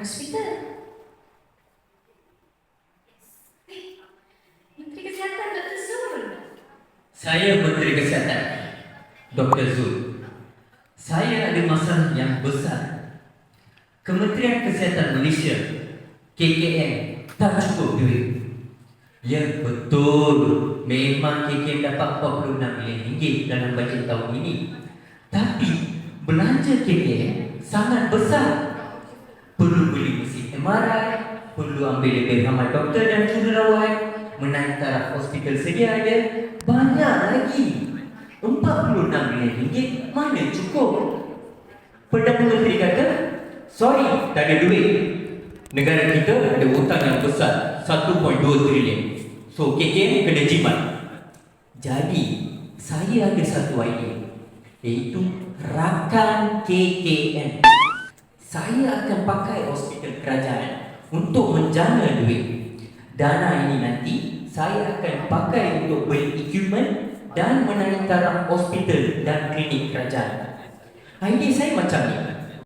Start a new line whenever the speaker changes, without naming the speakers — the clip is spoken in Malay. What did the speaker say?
hospital. Menteri Kesihatan Dr. Zul.
Saya Menteri Kesihatan Dr. Zul. Saya ada masalah yang besar. Kementerian Kesihatan Malaysia KKM tak cukup duit. Ya betul, memang KKM dapat 46 million ringgit dalam bajet tahun ini. Tapi belanja KKM sangat besar. Perlu beli mesin MRI, perlu ambil lebih ramai doktor dan jururawat, menaik taraf hospital sedia ada, banyak lagi. 46 million ringgit mana cukup? Perdana Menteri kata, sorry, tak ada duit. Negara kita ada hutang yang besar, 1.2 trilion. So KKM kena jimat. Jadi saya ada satu idea, iaitu rakan KKM. Saya akan pakai hospital kerajaan untuk menjana duit. Dana ini nanti saya akan pakai untuk beli equipment dan menaik taraf hospital dan klinik kerajaan. Idea saya macam ni.